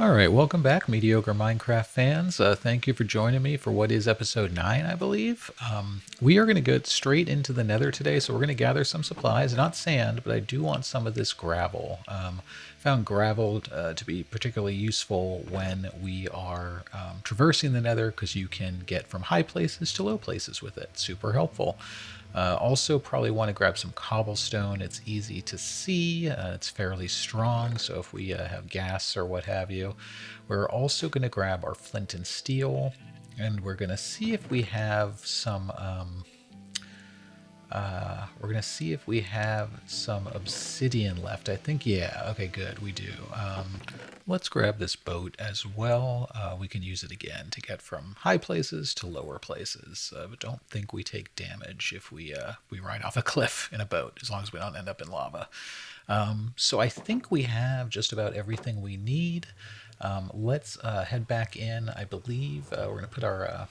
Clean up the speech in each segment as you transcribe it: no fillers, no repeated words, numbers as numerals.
All right, welcome back, Mediocre Minecraft fans. Thank you for joining me for what is episode 9, I believe. We are going to get straight into the nether today, so we're going to gather some supplies. Not sand, but I do want some of this gravel. Found gravel to be particularly useful when we are traversing the nether, because you can get from high places to low places with it. Super helpful. Also probably want to grab some cobblestone. It's easy to see. It's fairly strong, so if we have gas or what have you. We're also going to grab our flint and steel, and we're going to see if we have some we're going to see if we have some obsidian left. I think, yeah. Okay, good. We do. Let's grab this boat as well. We can use it again to get from high places to lower places. But don't think we take damage if we ride off a cliff in a boat, as long as we don't end up in lava. So I think we have just about everything we need. Let's head back in. I believe we're going to put our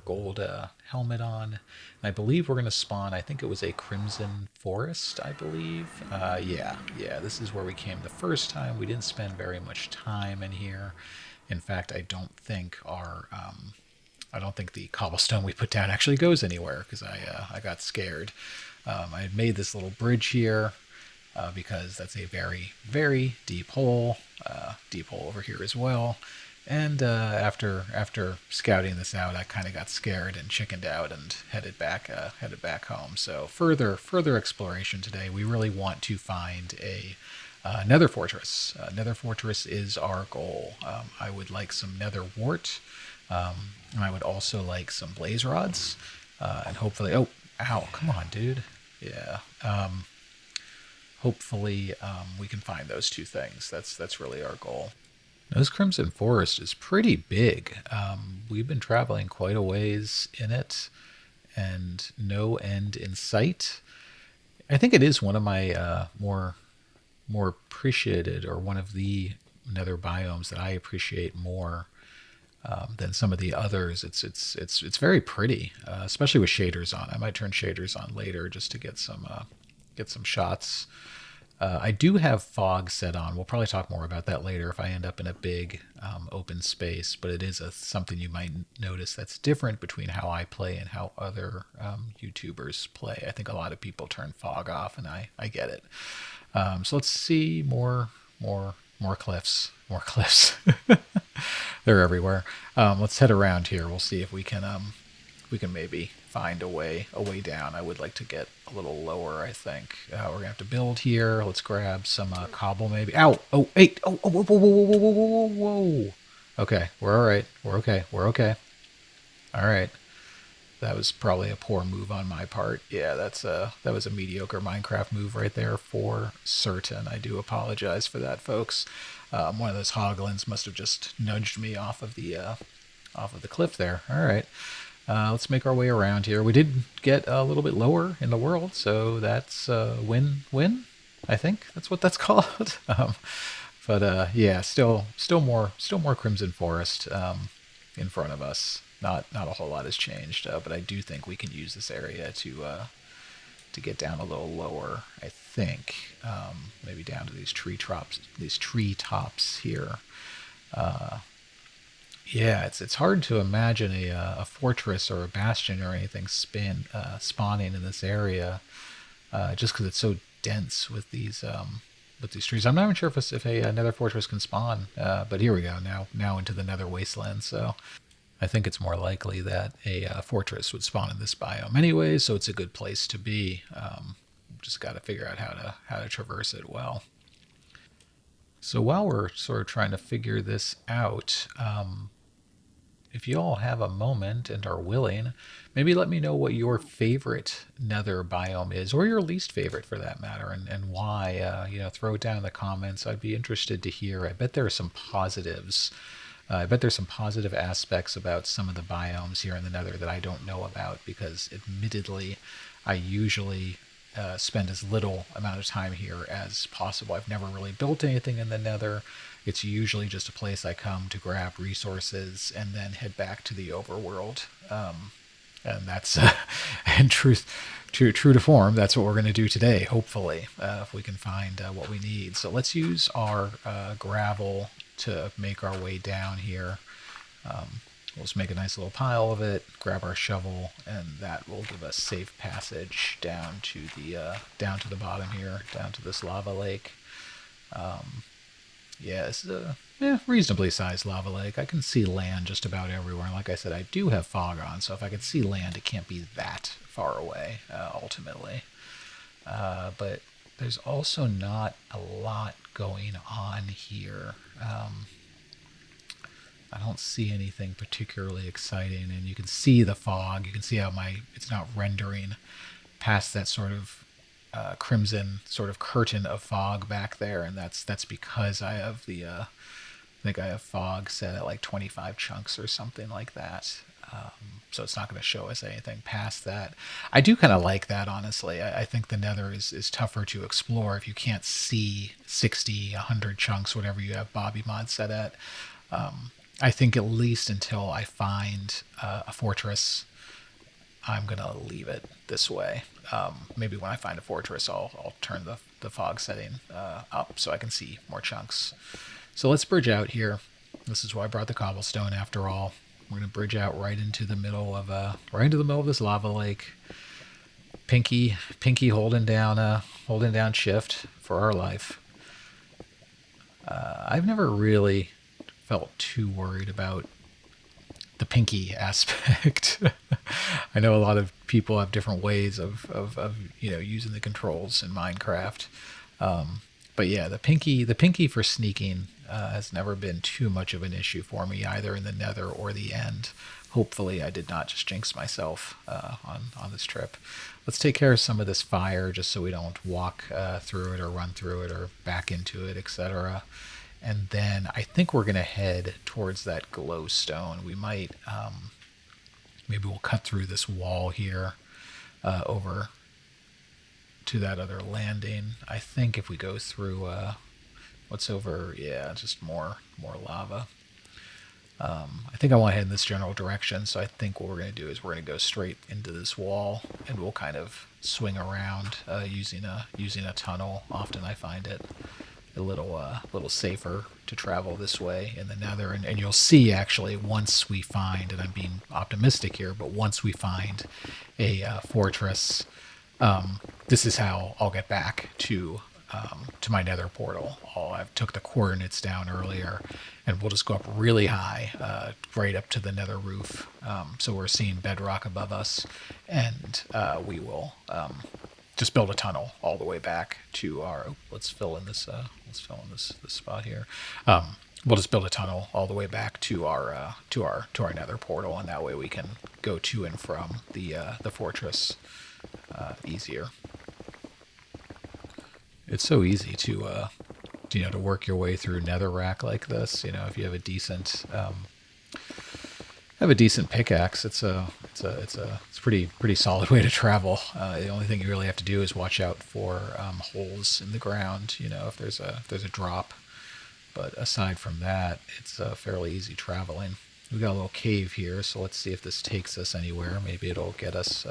gold helmet on. And I believe we're going to spawn, I think it was a Crimson Forest, I believe. Yeah, this is where we came the first time. We didn't spend very much time in here. In fact, I don't think the cobblestone we put down actually goes anywhere, because I got scared. I had made this little bridge here because that's a very, very deep hole. Deep hole over here as well. And after scouting this out, I kind of got scared and chickened out and headed back home. So further exploration today. We really want to find a Nether Fortress. Nether Fortress is our goal. I would like some Nether wart, and I would also like some blaze rods, and hopefully. Oh, ow! Come on, dude. Yeah. Hopefully, we can find those two things. That's really our goal. This Crimson Forest is pretty big. We've been traveling quite a ways in it, and no end in sight. I think it is one of my more appreciated, or one of the nether biomes that I appreciate more than some of the others. It's very pretty, especially with shaders on. I might turn shaders on later just to get some shots. I do have fog set on. We'll probably talk more about that later if I end up in a big open space, but it is something you might notice that's different between how I play and how other YouTubers play. I think a lot of people turn fog off, and I get it. So let's see more cliffs. More cliffs. They're everywhere. Let's head around here. We'll see if we can maybe find a way down. I would like to get a little lower, I think. We're going to have to build here. Let's grab some cobble maybe. Ow! Oh, hey! Oh, whoa, whoa, whoa, whoa, whoa, whoa, whoa. Okay, we're all right. We're okay. All right. That was probably a poor move on my part. Yeah, that was a mediocre Minecraft move right there for certain. I do apologize for that, folks. One of those hoglins must have just nudged me off of the cliff there. All right. Let's make our way around here. We did get a little bit lower in the world, so that's win. I think that's what that's called. But yeah, still more Crimson Forest in front of us. Not a whole lot has changed, but I do think we can use this area to get down a little lower. I think maybe down to these tree tops here. Yeah, it's hard to imagine a fortress or a bastion or anything spawning in this area, just because it's so dense with these trees. I'm not even sure if a nether fortress can spawn, but here we go now into the nether wasteland. So I think it's more likely that a fortress would spawn in this biome anyway. So it's a good place to be. Just got to figure out how to traverse it well. So while we're sort of trying to figure this out, if you all have a moment and are willing, maybe let me know what your favorite nether biome is, or your least favorite for that matter, and why. Throw it down in the comments. I'd be interested to hear. I bet there are some positives. I bet there's some positive aspects about some of the biomes here in the nether that I don't know about, because admittedly, I usually spend as little amount of time here as possible. I've never really built anything in the nether. It's usually just a place I come to grab resources and then head back to the overworld. And that's, in truth, true to form, that's what we're going to do today, hopefully, if we can find what we need. So let's use our gravel to make our way down here. We'll just make a nice little pile of it, grab our shovel, and that will give us safe passage down to the bottom here, down to this lava lake. Yeah, this is a reasonably sized lava lake. I can see land just about everywhere. And like I said, I do have fog on, so if I can see land, it can't be that far away, ultimately. But there's also not a lot going on here. I don't see anything particularly exciting, and you can see the fog. You can see how it's not rendering past that sort of crimson sort of curtain of fog back there, and that's because I have I think I have fog set at like 25 chunks or something like that. So it's not going to show us anything past that. I do kind of like that, honestly. I think the Nether is tougher to explore if you can't see 60, 100 chunks, whatever you have Bobby Mod set at. I think at least until I find a fortress, I'm going to leave it this way. Maybe when I find a fortress, I'll turn the fog setting up so I can see more chunks. So let's bridge out here. This is why I brought the cobblestone after all. We're going to bridge out right into the middle of this lava lake. Pinky holding down shift for our life. I've never really felt too worried about the pinky aspect. I know a lot of people have different ways of using the controls in Minecraft. But yeah, the pinky for sneaking has never been too much of an issue for me, either in the Nether or the End. Hopefully I did not just jinx myself on this trip. Let's take care of some of this fire just so we don't walk through it or run through it or back into it, etc. And then I think we're going to head towards that glowstone. We might, maybe we'll cut through this wall here over to that other landing. I think if we go through what's over, yeah, just more lava. I think I want to head in this general direction, so I think what we're going to do is we're going to go straight into this wall, and we'll kind of swing around using a tunnel. Often I find it a little safer to travel this way in the Nether, and you'll see actually once we find, and I'm being optimistic here, but once we find a fortress, this is how I'll get back to my Nether portal. I took the coordinates down earlier, and we'll just go up really high, right up to the Nether roof, so we're seeing bedrock above us, and we will just build a tunnel all the way back to our. Let's fill in this spot here. We'll just build a tunnel all the way back to our Nether portal, and that way we can go to and from the fortress easier. It's so easy to work your way through netherrack like this. If you have a decent pickaxe, it's pretty solid way to travel. The only thing you really have to do is watch out for holes in the ground. If there's a drop. But aside from that, it's fairly easy traveling. We got a little cave here, so let's see if this takes us anywhere. Maybe it'll get us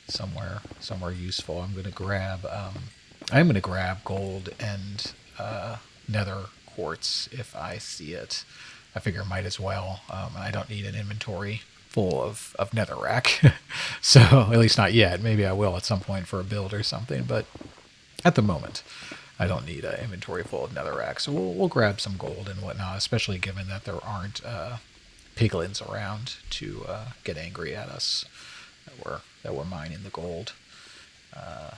somewhere useful. I'm gonna grab gold and nether quartz if I see it. I figure I might as well. I don't need an inventory full of netherrack. So at least not yet. Maybe I will at some point for a build or something, but at the moment I don't need an inventory full of netherrack. So we'll grab some gold and whatnot, especially given that there aren't piglins around to get angry at us that we're mining the gold.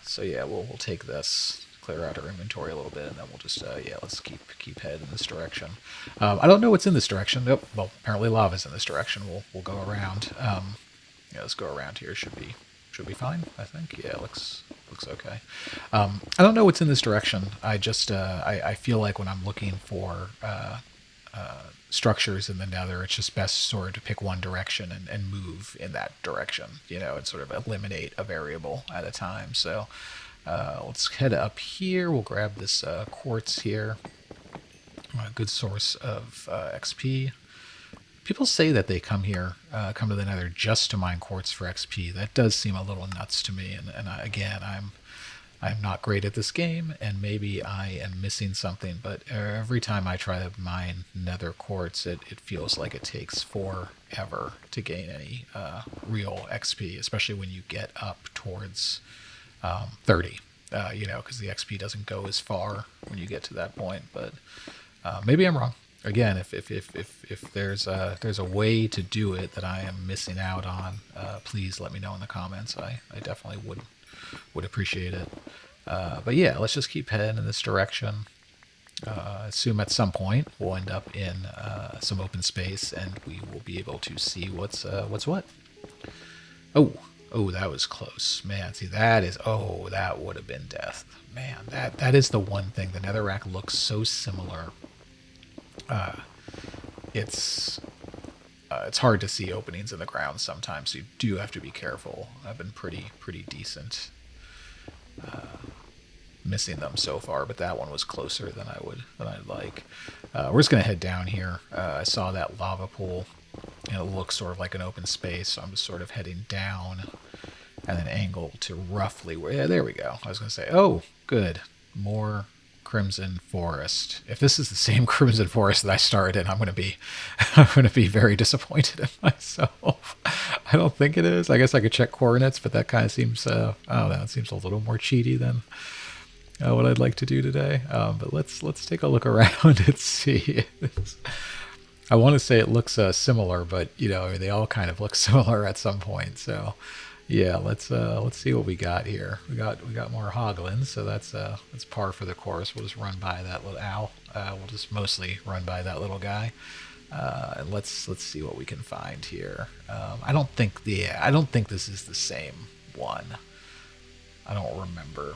So yeah, we'll take this, clear out our inventory a little bit, and then we'll just let's keep heading in this direction. I don't know what's in this direction. Oh, well, apparently lava's in this direction. We'll go around. Let's go around here. Should be fine, I think. Yeah, looks okay. I don't know what's in this direction. I just I feel like when I'm looking for structures in the Nether, it's just best sort of to pick one direction and move in that direction, and sort of eliminate a variable at a time. So let's head up here. We'll grab this quartz here, a good source of XP. People say that they come to the Nether just to mine quartz for XP. That does seem a little nuts to me. And again, I'm not great at this game, and maybe I am missing something, but every time I try to mine nether quartz, it feels like it takes forever to gain any real XP, especially when you get up towards 30, because the XP doesn't go as far when you get to that point, but maybe I'm wrong. Again, if there's a way to do it that I am missing out on, please let me know in the comments. I definitely would appreciate it. But yeah, let's just keep heading in this direction. Assume at some point we'll end up in some open space, and we will be able to see what's what. Oh, that was close, man. See, that would have been death, man. That is the one thing. The netherrack looks so similar. It's hard to see openings in the ground sometimes, so you do have to be careful. I've been pretty decent missing them so far, but that one was closer than I'd like. We're just gonna head down here. I saw that lava pool. It looks sort of like an open space, so I'm just sort of heading down and then angle to roughly where. Yeah, there we go. I was gonna say, oh, good, more Crimson Forest. If this is the same Crimson Forest that I started in, I'm gonna be very disappointed in myself. I don't think it is. I guess I could check coordinates, but that kind of seems I don't know. It seems a little more cheaty than what I'd like to do today. But let's take a look around and see. I want to say it looks similar, but they all kind of look similar at some point. So yeah, let's see what we got here. We got more hoglins, so that's par for the course. We'll just run by that little owl. We'll just mostly run by that little guy. And let's see what we can find here. I don't think this is the same one. I don't remember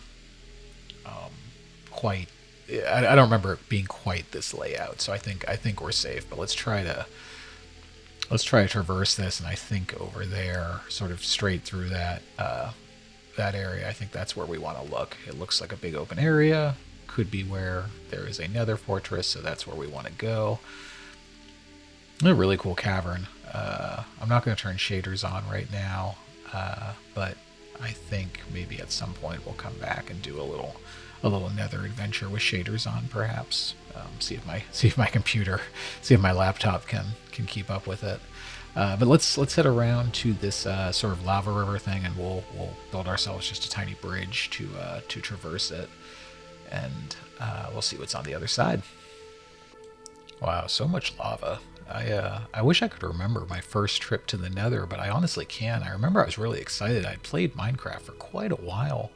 quite. I don't remember it being quite this layout. So I think we're safe. But let's try to traverse this, and I think over there, sort of straight through that area, I think that's where we want to look. It looks like a big open area. Could be where there is a nether fortress, so that's where we want to go. A really cool cavern. I'm not going to turn shaders on right now, but I think maybe at some point we'll come back and do a little nether adventure with shaders on, perhaps. See if my laptop can keep up with it. But let's head around to this sort of lava river thing, and we'll build ourselves just a tiny bridge to traverse it, and we'll see what's on the other side. Wow, so much lava. I wish I could remember my first trip to the Nether, but I honestly can't. I remember I was really excited. I'd played Minecraft for quite a while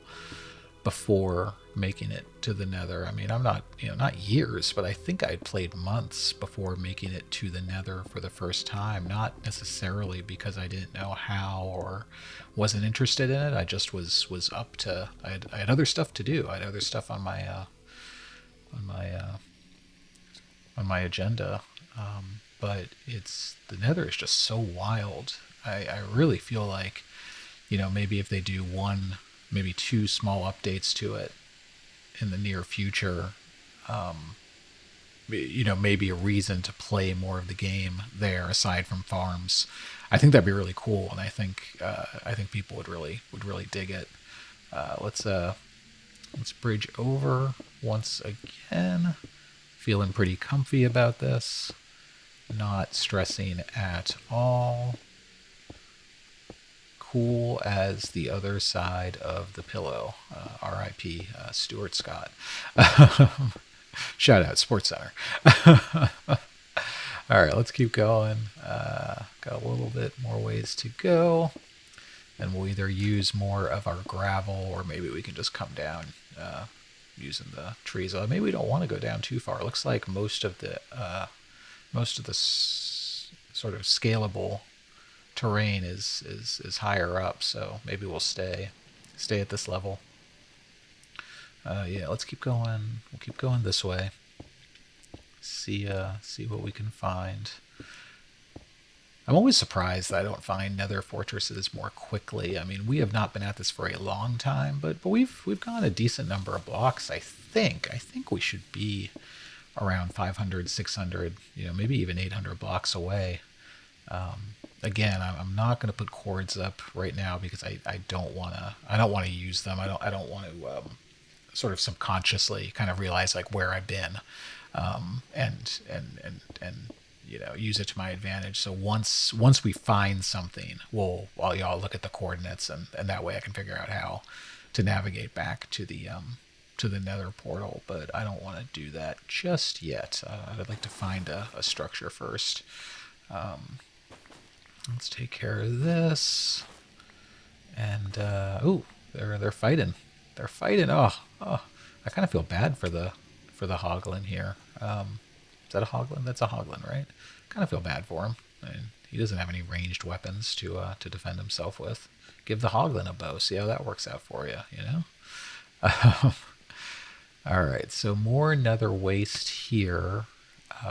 before making it to the Nether. I mean, I'm not years, but I think I'd played months before making it to the Nether for the first time. Not necessarily because I didn't know how or wasn't interested in it. I just was up to. I had other stuff to do. I had other stuff on my agenda. But the Nether is just so wild. I really feel like, maybe if they do maybe two small updates to it in the near future, maybe a reason to play more of the game there aside from farms. I think that'd be really cool, and I think people would really dig it. Let's bridge over once again. Feeling pretty comfy about this. Not stressing at all. Cool as the other side of the pillow. R.I.P. Stuart Scott. Shout out Sports Center. All right, let's keep going. Got a little bit more ways to go, and we'll either use more of our gravel, or maybe we can just come down using the trees. Maybe we don't want to go down too far. It looks like most of the sort of scalable terrain is higher up, so maybe we'll stay at this level. Yeah, let's keep going. We'll keep going this way. See what we can find. I'm always surprised that I don't find nether fortresses more quickly. I mean, we have not been at this for a long time, but we've gone a decent number of blocks. I think we should be around 500, 600, maybe even 800 blocks away. Again, I'm not going to put cords up right now because I don't want to use them. I don't want to sort of subconsciously kind of realize like where I've been, and you know, use it to my advantage. So once we find something, y'all look at the coordinates, and that way I can figure out how to navigate back to the Nether Portal. But I don't want to do that just yet. I'd like to find a structure first. Let's take care of this. And ooh, they're fighting. They're fighting. Oh, I kind of feel bad for the hoglin here. Is that a hoglin? That's a hoglin, right? Kind of feel bad for him. I mean, he doesn't have any ranged weapons to defend himself with. Give the hoglin a bow. See how that works out for you. You know. All right. So more nether waste here,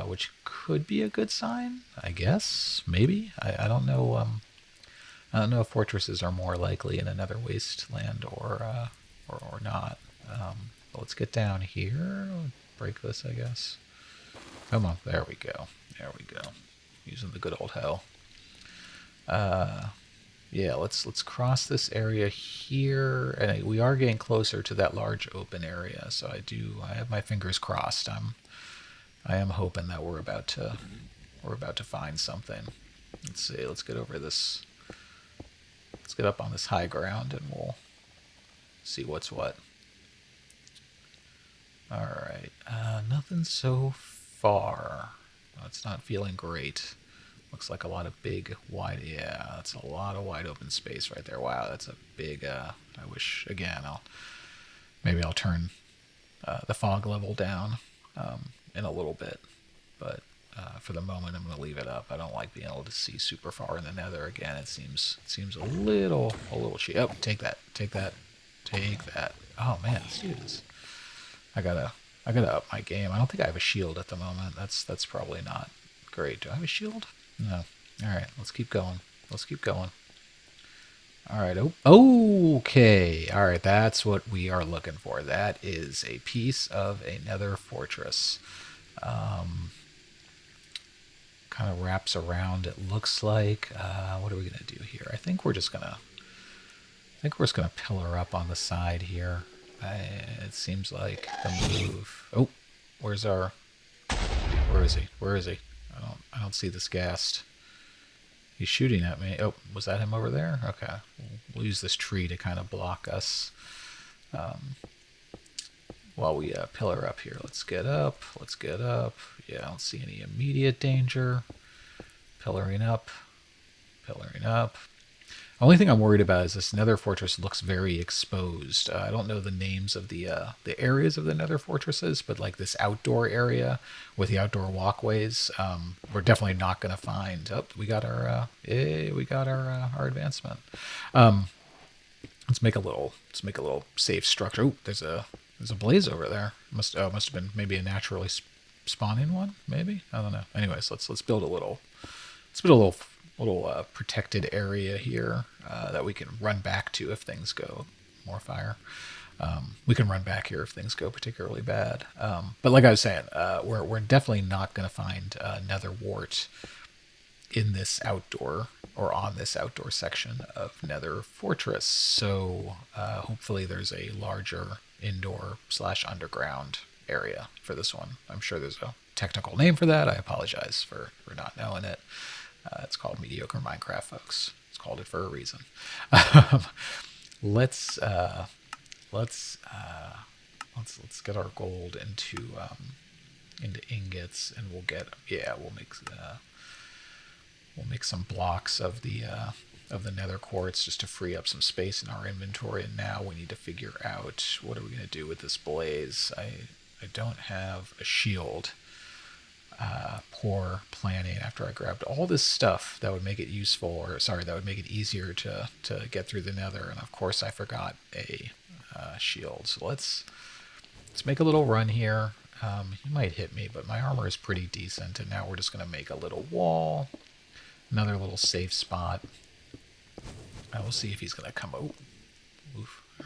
which could be a good sign, I guess. Maybe. I don't know. I don't know if fortresses are more likely in another wasteland or not. But let's get down here. Break this, I guess. Come on, there we go. There we go. Using the good old hoe. Yeah, let's cross this area here, and we are getting closer to that large open area. So I have my fingers crossed. I am hoping that we're about to find something. Let's see. Let's get over this. Let's get up on this high ground, and we'll see what's what. All right, nothing so far. Oh, it's not feeling great. Looks like a lot of big, wide. Yeah, that's a lot of wide open space right there. Wow, that's a big. I wish again. Maybe I'll turn the fog level down in a little bit, but for the moment I'm going to leave it up. I don't like being able to see super far in the Nether again. It seems a little cheap. Oh, take that. Oh man, let's do this. I gotta up my game. I don't think I have a shield at the moment. That's probably not great. Do I have a shield? No. All right, let's keep going. All right. Okay. All right, that's what we are looking for. That is a piece of a Nether fortress. Kind of wraps around. It looks like. What are we gonna do here? I think we're just gonna pillar up on the side here. It seems like the move. Oh, where is he? I don't see this Ghast. He's shooting at me. Oh, was that him over there? Okay. We'll use this tree to kind of block us while we pillar up here. Let's get up. Yeah, I don't see any immediate danger. Pillaring up. Only thing I'm worried about is this Nether fortress looks very exposed. I don't know the names of the areas of the Nether fortresses, but like this outdoor area with the outdoor walkways, we're definitely not going to find. Oh, we got our advancement. Let's make a little safe structure. Oh, there's a blaze over there. Must have been maybe a naturally spawning one. Maybe, I don't know. Anyways, let's build a little. Little protected area here that we can run back to if things go more fire. We can run back here if things go particularly bad. But like I was saying, we're definitely not going to find Nether wart in this outdoor or on this outdoor section of Nether Fortress. So hopefully there's a larger indoor / underground area for this one. I'm sure there's a technical name for that. I apologize for not knowing it. It's called Mediocre Minecraft, folks. It's called it for a reason. Let's get our gold into ingots, and we'll make some blocks of the nether quartz just to free up some space in our inventory. And now we need to figure out what are we going to do with this blaze. I don't have a shield. Poor planning after I grabbed all this stuff that would make it that would make it easier to get through the nether, and of course I forgot a shield. So let's make a little run here. He might hit me, but my armor is pretty decent, and now we're just going to make a little wall, another little safe spot. We'll see if he's going to come. All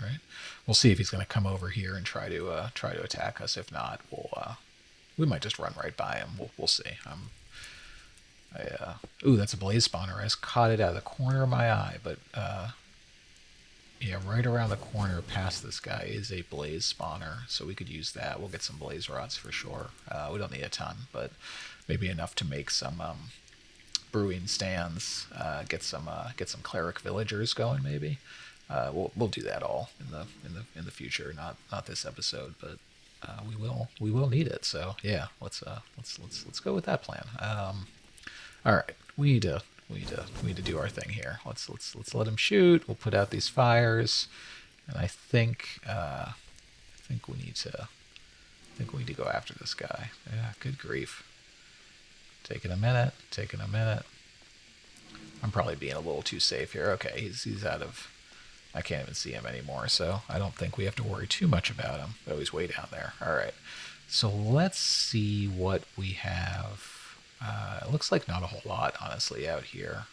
right, we'll see if he's going to come over here and try to attack us. If not, we might just run right by him. We'll see. Ooh, that's a blaze spawner. I just caught it out of the corner of my eye, but Yeah, right around the corner past this guy is a blaze spawner, so we could use that. We'll get some blaze rods for sure. We don't need a ton, but maybe enough to make some brewing stands. Get some cleric villagers going, maybe. We'll do that all in the future, not this episode, but we will need it. So yeah, let's go with that plan. All right, we need to do our thing here. Let's let him shoot. We'll put out these fires, and I think we need to go after this guy. Yeah, good grief. Taking a minute. I'm probably being a little too safe here. Okay, he's out of. I can't even see him anymore, so I don't think we have to worry too much about him. Oh, he's way down there. All right, so let's see what we have. It looks like not a whole lot, honestly, out here.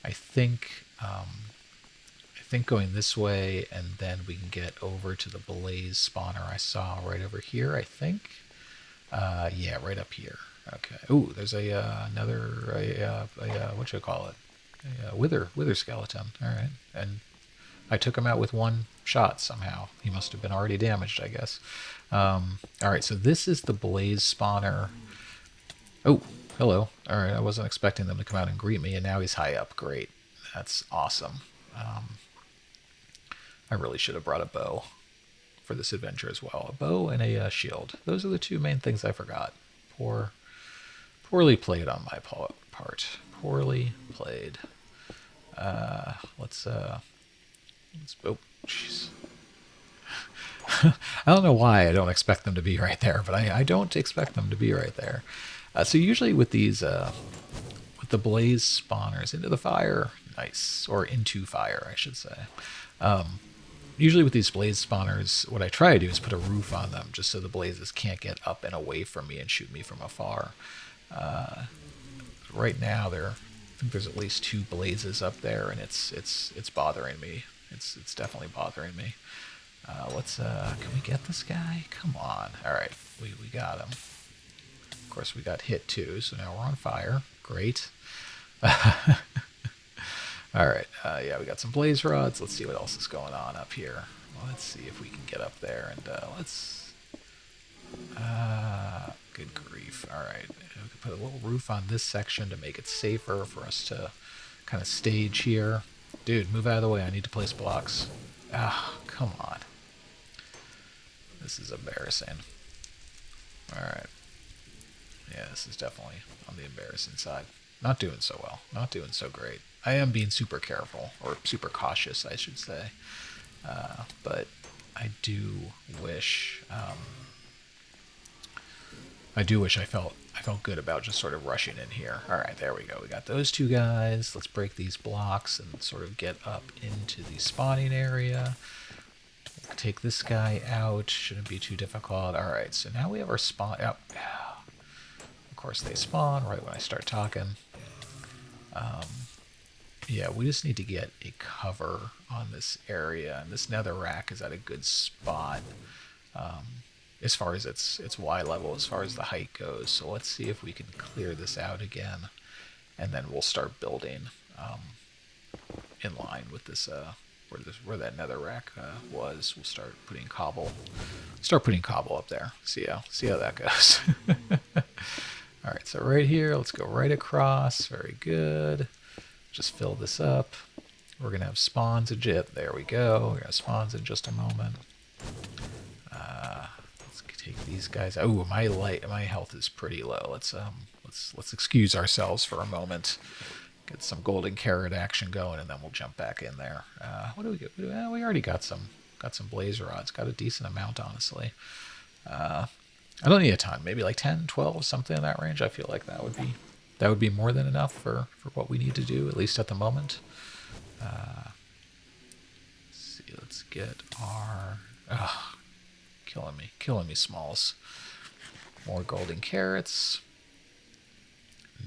I think going this way, and then we can get over to the blaze spawner I saw right over here. I think, yeah, right up here. Okay. Ooh, there's another what you call it? A wither skeleton. All right, and I took him out with one shot somehow. He must have been already damaged, I guess. All right, so this is the blaze spawner. Oh, hello. All right, I wasn't expecting them to come out and greet me, and now he's high up. Great. That's awesome. I really should have brought a bow for this adventure as well. A bow and a shield. Those are the two main things I forgot. Poorly played on my part. Poorly played. Let's oh, jeez. I don't know why I don't expect them to be right there, but I don't expect them to be right there. So usually with these, with the blaze spawners, into the fire, nice, or into fire, I should say. Usually with these blaze spawners, what I try to do is put a roof on them, just so the blazes can't get up and away from me and shoot me from afar. Right now, I think there's at least 2 blazes up there, and it's bothering me. It's definitely bothering me. Can we get this guy? Come on. All right, we got him. Of course, we got hit too, so now we're on fire. Great. All right, yeah, we got some blaze rods. Let's see what else is going on up here. Let's see if we can get up there, and good grief. All right, we can put a little roof on this section to make it safer for us to kind of stage here. Dude, move out of the way. I need to place blocks. Ah, come on. This is embarrassing. All right. Yeah, this is definitely on the embarrassing side. Not doing so well. Not doing so great. I am being super careful, or super cautious, I should say. But I do wish I felt good about just sort of rushing in here. All right, there we go. We got those 2 guys. Let's break these blocks and sort of get up into the spawning area. Take this guy out. Shouldn't be too difficult. All right, so now we have our spawn. Oh, of course, they spawn right when I start talking. Yeah, we just need to get a cover on this area, and this nether rack is at a good spot as far as its Y level, as far as the height goes. So let's see if we can clear this out again, and then we'll start building in line with this where that nether rack was. We'll start putting cobble up there. See how that goes. All right, so right here, let's go right across. Very good. Just fill this up. We're gonna have spawns there we go. We're gonna have spawns in just a moment. Let's take these guys. Oh, my health is pretty low. Let's excuse ourselves for a moment. Get some golden carrot action going, and then we'll jump back in there. What do we get? We already got some blaze rods. Got a decent amount, honestly. I don't need a ton. Maybe like 10, 12, something in that range. I feel like that would be more than enough for what we need to do, at least at the moment. Let's see. Let's get our killing me, Smalls. More golden carrots.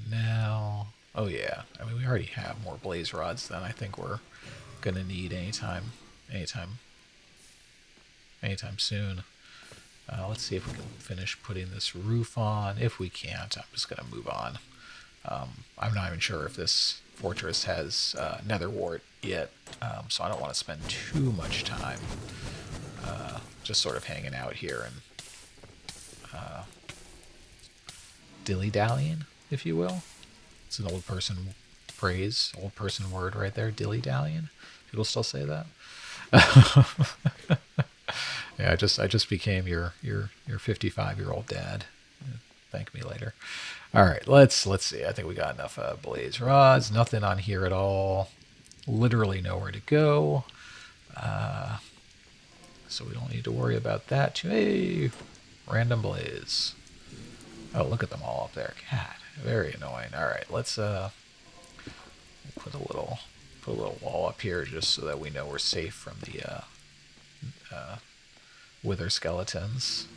Now. Oh yeah, I mean we already have more blaze rods than I think we're gonna need anytime soon. Let's see if we can finish putting this roof on. If we can't, I'm just gonna move on. I'm not even sure if this fortress has nether wart yet, so I don't want to spend too much time just sort of hanging out here and dilly-dallying, if you will. It's an old person phrase, old person word right there, dilly-dallying. People still say that. Yeah, I just became your 55-year-old dad. Thank me later. All right, let's see. I think we got enough blaze rods. Nothing on here at all. Literally nowhere to go. So we don't need to worry about that. Hey, random blaze. Oh, look at them all up there. God, very annoying. All right, let's put a little wall up here just so that we know we're safe from the wither skeletons.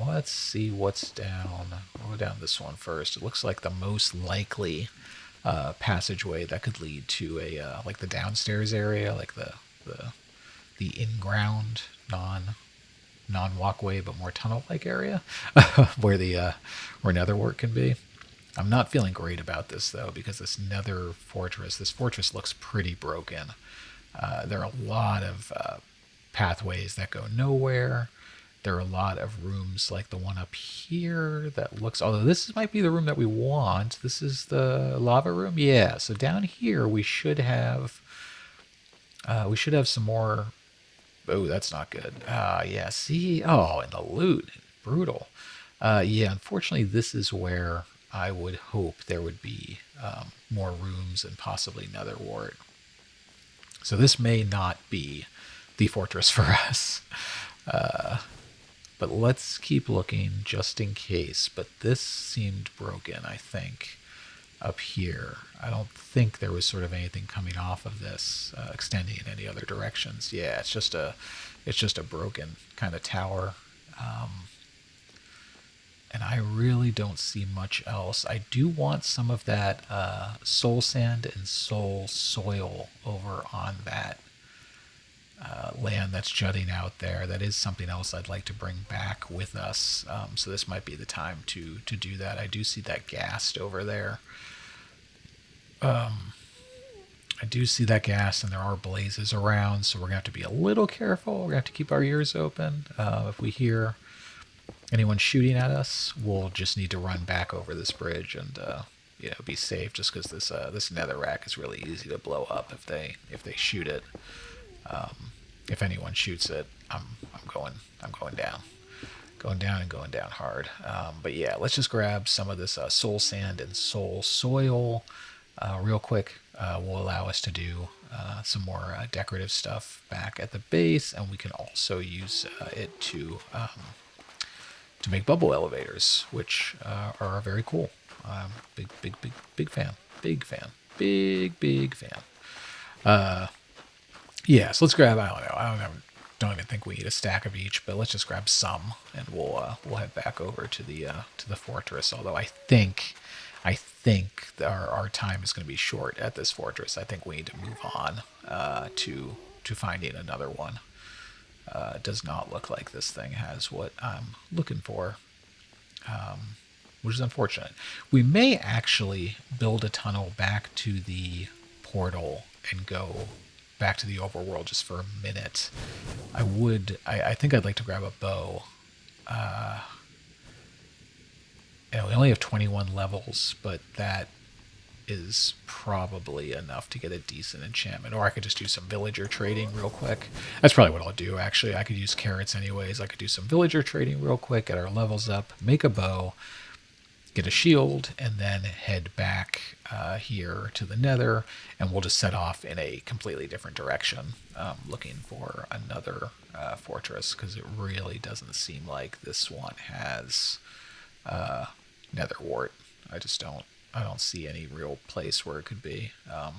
Let's see what's down. We'll go down this one first. It looks like the most likely passageway that could lead to a like the downstairs area, like the in-ground non walkway but more tunnel-like area where where nether wart can be. I'm not feeling great about this though, because this fortress looks pretty broken. There are a lot of pathways that go nowhere. There are a lot of rooms like the one up here that looks, although this might be the room that we want. This is the lava room. Yeah, so down here we should have some more. Oh, that's not good. Yeah, see? Oh, and the loot. Brutal. Yeah, unfortunately, this is where I would hope there would be more rooms and possibly nether wart. So this may not be the fortress for us. But let's keep looking just in case. But this seemed broken, I think, up here. I don't think there was sort of anything coming off of this extending in any other directions. Yeah, it's just a broken kind of tower. And I really don't see much else. I do want some of that soul sand and soul soil over on that land that's jutting out there. That is something else I'd like to bring back with us. So this might be the time to do that. I do see that ghast over there. I do see that ghast, and there are blazes around, so we're going to have to be a little careful. We're going to have to keep our ears open. If we hear anyone shooting at us, we'll just need to run back over this bridge and be safe, just because this netherrack is really easy to blow up if they shoot it. If anyone shoots it, I'm going down. Going down hard. But yeah, let's just grab some of this soul sand and soul soil real quick. Will allow us to do some more decorative stuff back at the base, and we can also use it to make bubble elevators, which are very cool. Big fan. Big fan. Yeah, so let's grab, I don't even think we need a stack of each, but let's just grab some, and we'll head back over to the fortress. Although I think our time is going to be short at this fortress. I think we need to move on to finding another one. It does not look like this thing has what I'm looking for, which is unfortunate. We may actually build a tunnel back to the portal and go back to the overworld just for a minute. I think I'd like to grab a bow. We only have 21 levels, but that is probably enough to get a decent enchantment. Or I could just do some villager trading real quick. That's probably what I'll do, actually. I could use carrots anyways. I could do some villager trading real quick, get our levels up, make a bow, get a shield, and then head back here to the nether, and we'll just set off in a completely different direction, looking for another fortress, because it really doesn't seem like this one has nether wart. I don't see any real place where it could be. Yeah,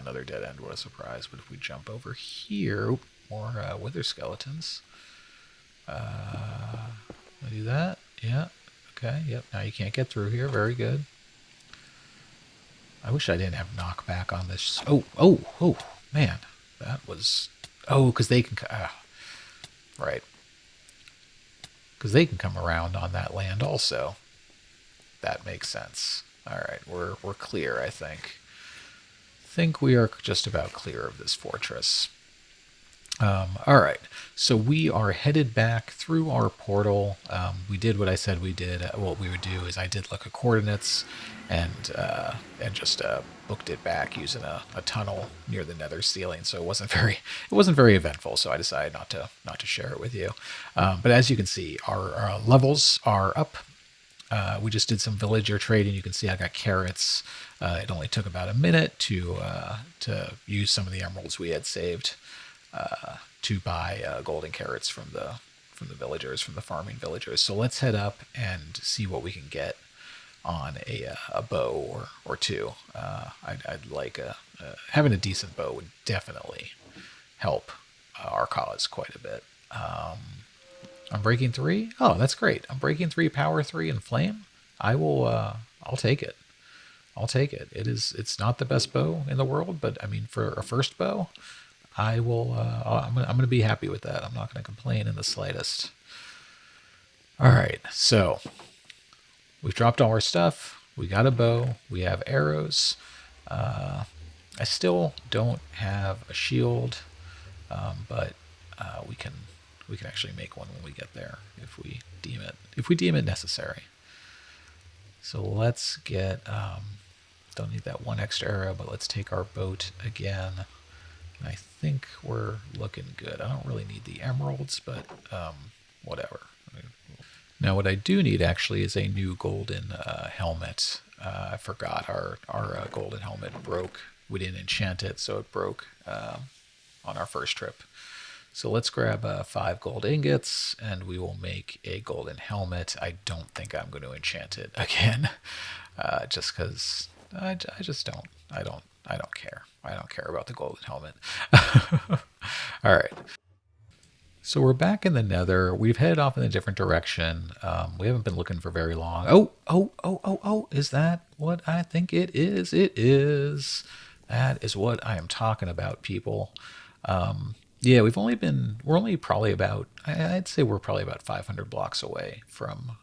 another dead end. What a surprise. But if we jump over here, more wither skeletons. I do that. Yeah. Okay. Yep. Now you can't get through here. Very good. I wish I didn't have knockback on this. Oh, man. That was... Oh, because they can... right. Because they can come around on that land also. That makes sense. All right, we're clear, I think. Think we are just about clear of this fortress. All right, so we are headed back through our portal. We did what I said we did. What we would do is I did look at coordinates, and just booked it back using a tunnel near the Nether ceiling. So it wasn't very eventful. So I decided not to share it with you. But as you can see, our levels are up. We just did some villager trading. You can see I got carrots. It only took about a minute to use some of the emeralds we had saved to buy golden carrots from the villagers, from the farming villagers. So let's head up and see what we can get on a bow or two. I'd like having a decent bow would definitely help our cause quite a bit. I'm breaking 3. Oh, that's great. I'm breaking 3, power 3, and flame. I will. I'll take it. I'll take it. It's not the best bow in the world, but I mean, for a first bow, I will. I'm gonna be happy with that. I'm not gonna complain in the slightest. All right, so we've dropped all our stuff. We got a bow. We have arrows. I still don't have a shield, but we can actually make one when we get there if we deem it necessary. So let's get. Don't need that one extra arrow, but let's take our boat again. And I think we're looking good. I don't really need the emeralds, but whatever. Now what I do need actually is a new golden helmet. I forgot our golden helmet broke. We didn't enchant it, so it broke on our first trip. So let's grab 5 gold ingots, and we will make a golden helmet. I don't think I'm going to enchant it again, just because I just don't. I don't care. I don't care about the golden helmet. All right. So we're back in the Nether. We've headed off in a different direction. We haven't been looking for very long. Oh! Is that what I think it is? It is. That is what I am talking about, people. Yeah, we're only probably about, I'd say we're probably about 500 blocks away from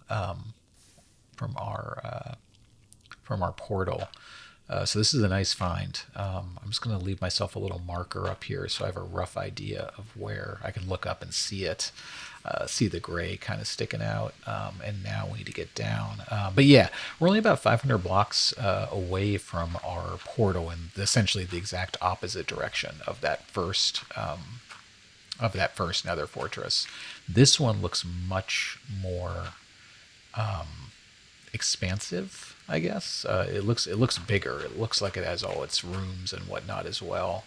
our portal. So this is a nice find. I'm just going to leave myself a little marker up here so I have a rough idea of where I can look up and see it, see the gray kind of sticking out. And now we need to get down. But yeah, we're only about 500 blocks away from our portal in essentially the exact opposite direction of that first Nether fortress. This one looks much more expansive, I guess. It looks bigger. It looks like it has all its rooms and whatnot as well.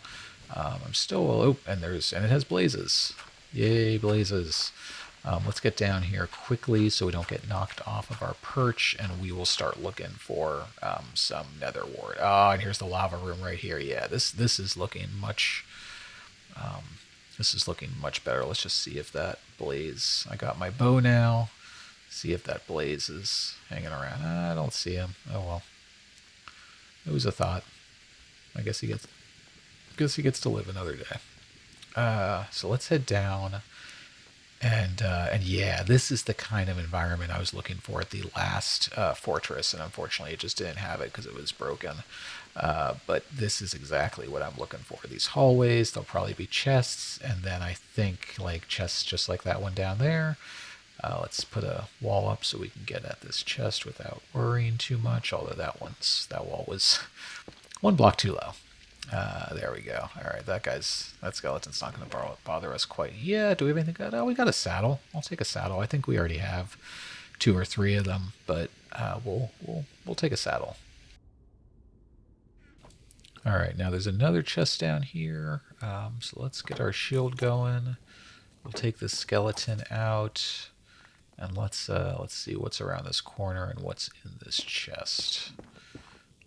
I'm still and it has blazes. Yay, blazes. Let's get down here quickly so we don't get knocked off of our perch, and we will start looking for some nether wart. Oh, and here's the lava room right here. Yeah, this is looking much. This is looking much better. Let's just see if that blaze. I got my bow now. See if that blaze is hanging around. I don't see him. Oh well. It was a thought. I guess he gets to live another day. So let's head down. And yeah, this is the kind of environment I was looking for at the last fortress, and unfortunately it just didn't have it because it was broken. But this is exactly what I'm looking for. These hallways, there'll probably be chests, and then I think like chests just like that one down there. Let's put a wall up so we can get at this chest without worrying too much, although that wall was 1 block too low. There we go. All right, that skeleton's not going to bother us quite. Yeah, do we have anything good? Oh, we got a saddle. I'll take a saddle. I think we already have 2 or 3 of them, but we'll take a saddle. All right, now there's another chest down here. So let's get our shield going. We'll take this skeleton out, and let's see what's around this corner and what's in this chest.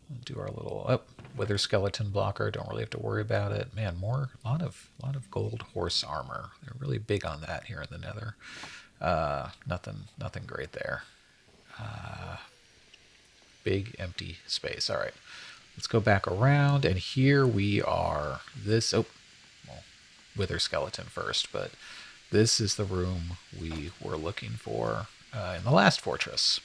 We'll do our little wither skeleton blocker. Don't really have to worry about it. Man, a lot of gold horse armor. They're really big on that here in the Nether. Nothing great there. Big empty space. All right, let's go back around, and here we are. Wither skeleton first, but this is the room we were looking for in the last fortress.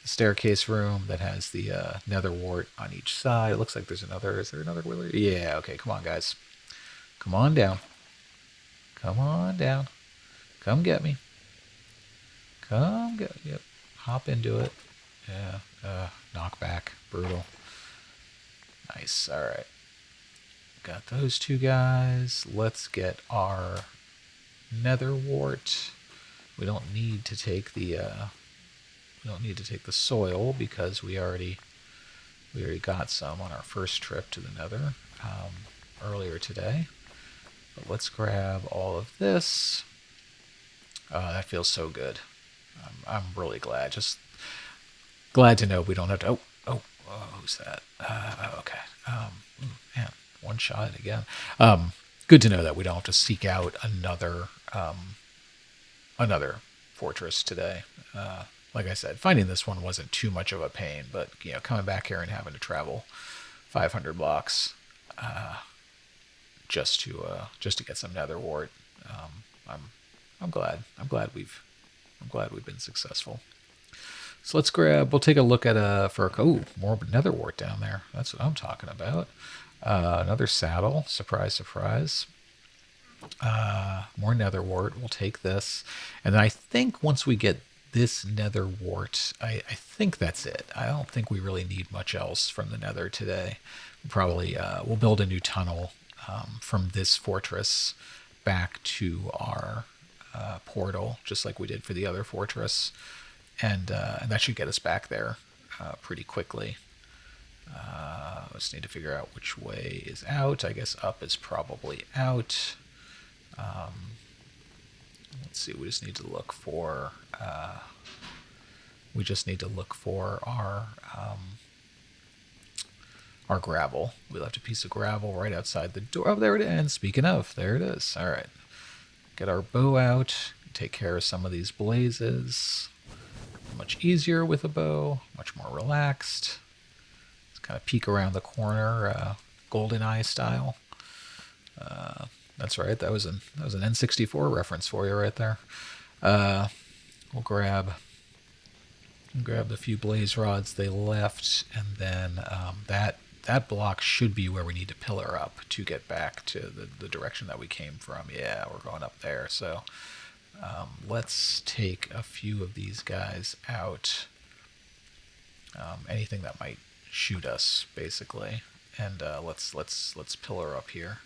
staircase room that has the nether wart on each side. It looks like there's another. Is there another willer? Yeah, okay, come on, guys. Come on down. Come on down. Come get me. Come get me. Yep. Hop into it. Yeah. Knockback. Brutal. Nice. All right. Got those two guys. Let's get our nether wart. We don't need to take the soil because we already got some on our first trip to the nether earlier today. But let's grab all of this. That feels so good. I'm really glad. Just glad to know we don't have to. Who's that? Okay. Man, one shot again. Good to know that we don't have to seek out another fortress today. Like I said, finding this one wasn't too much of a pain, but coming back here and having to travel 500 blocks just to get some nether wart. I'm glad we've been successful. So let's grab. We'll take a look at more nether wart down there. That's what I'm talking about. Another saddle. Surprise, surprise. More nether wart. We'll take this, and then I think once we get this nether wart, I think that's it. I don't think we really need much else from the nether today. Probably we'll build a new tunnel from this fortress back to our portal, just like we did for the other fortress, and that should get us back there pretty quickly. Just need to figure out which way is out. I guess up is probably out. Let's see. We just need to look for. Our gravel. We left a piece of gravel right outside the door. Oh, there it is. And speaking of, there it is. All right. Get our bow out. Take care of some of these blazes. Much easier with a bow. Much more relaxed. Let's kind of peek around the corner, GoldenEye style. That's right. That was an N64 reference for you right there. We'll grab the few blaze rods they left, and then that block should be where we need to pillar up to get back to the direction that we came from. Yeah, we're going up there. So let's take a few of these guys out. Anything that might shoot us, basically, and let's pillar up here.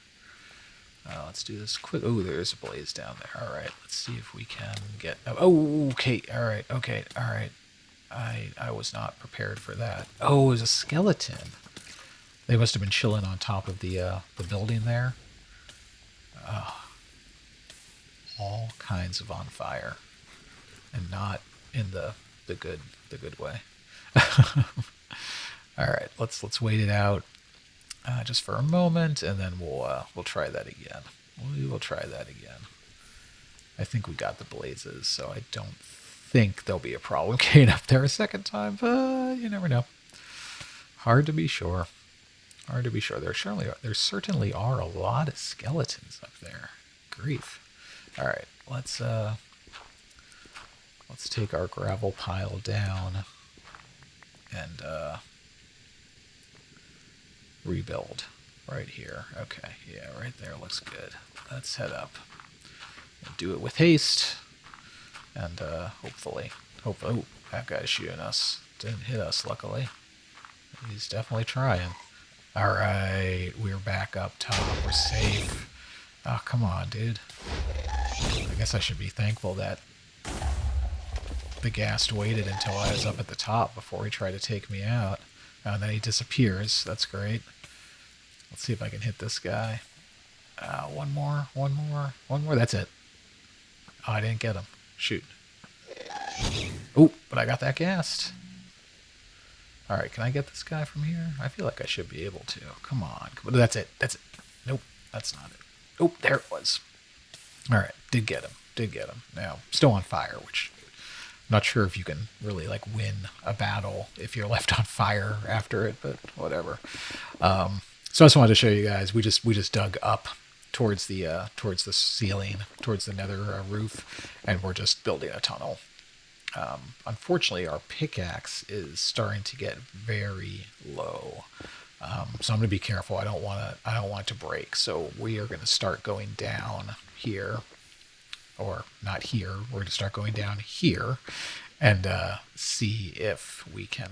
Let's do this quick. Oh, there's a blaze down there. All right, let's see if we can get. Oh, okay. All right. Okay. All right. I was not prepared for that. Oh, it was a skeleton. They must have been chilling on top of the building there. All kinds of on fire, and not in the good way. All right, let's wait it out just for a moment, and then we'll try that again. We will try that again. I think we got the blazes, so I don't think there'll be a problem getting up there a second time, but you never know. Hard to be sure. There certainly are a lot of skeletons up there. Grief. All right, let's take our gravel pile down and rebuild right here. Okay, yeah, right there looks good. Let's head up. We'll do it with haste, and hopefully, oh, that guy's shooting us. Didn't hit us, luckily. He's definitely trying. All right, we're back up top. We're safe. Oh, come on, dude. I guess I should be thankful that the Ghast waited until I was up at the top before he tried to take me out. And then he disappears. That's great. Let's see if I can hit this guy. One more. That's it. Oh, I didn't get him. Shoot. Oh, but I got that Ghast. All right, can I get this guy from here? I feel like I should be able to. Come on. That's it. Nope, that's not it. Oh, there it was. All right, did get him. Now, still on fire, which I'm not sure if you can really win a battle if you're left on fire after it, but whatever. So I just wanted to show you guys. We just dug up towards the ceiling, towards the nether roof, and we're just building a tunnel. Unfortunately, our pickaxe is starting to get very low. So I'm going to be careful. I don't want to. I don't want it to break. So we are going to start going down here, or not here. We're going to start going down here, and see if we can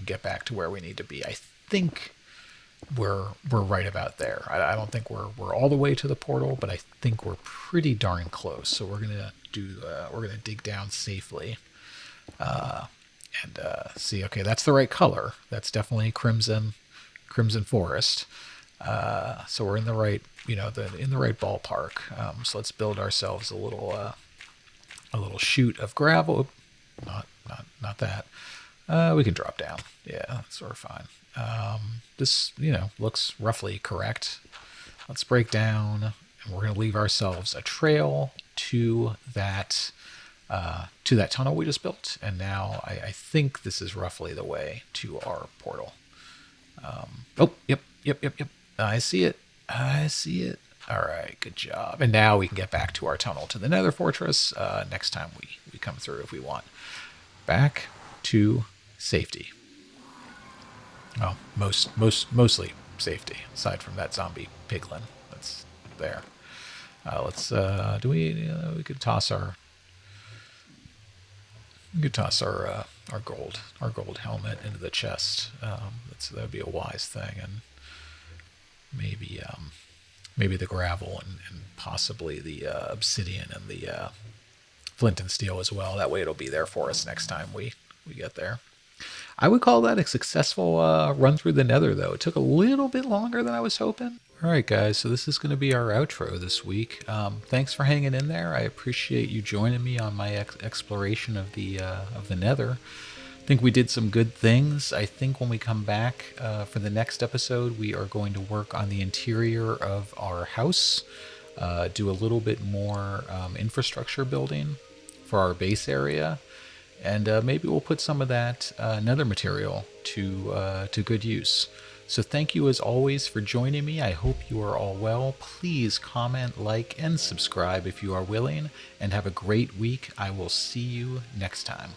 get back to where we need to be. I think we're right about there. I don't think we're all the way to the portal, but I think we're pretty darn close. So we're gonna dig down safely, and see. Okay, that's the right color. That's definitely Crimson Forest. So we're in the right, in the right ballpark. So let's build ourselves a little chute of gravel. Not that. We can drop down. Yeah, that's sort of fine. This, looks roughly correct. Let's break down, and we're going to leave ourselves a trail to that tunnel we just built. And now I think this is roughly the way to our portal. Oh, yep. I see it. All right, good job. And now we can get back to our tunnel to the Nether Fortress next time we come through if we want. Back to safety. Oh, mostly safety, aside from that zombie piglin that's there. Let's we could toss our gold helmet into the chest. That would be a wise thing, and maybe the gravel and possibly the obsidian and the flint and steel as well. That way it'll be there for us next time we get there. I would call that a successful run through the Nether, though. It took a little bit longer than I was hoping. All right, guys, so this is going to be our outro this week. Thanks for hanging in there. I appreciate you joining me on my exploration of the Nether. I think we did some good things. I think when we come back for the next episode, we are going to work on the interior of our house, do a little bit more infrastructure building for our base area. And maybe we'll put some of that nether material to good use. So thank you as always for joining me. I hope you are all well. Please comment, like, and subscribe if you are willing. And have a great week. I will see you next time.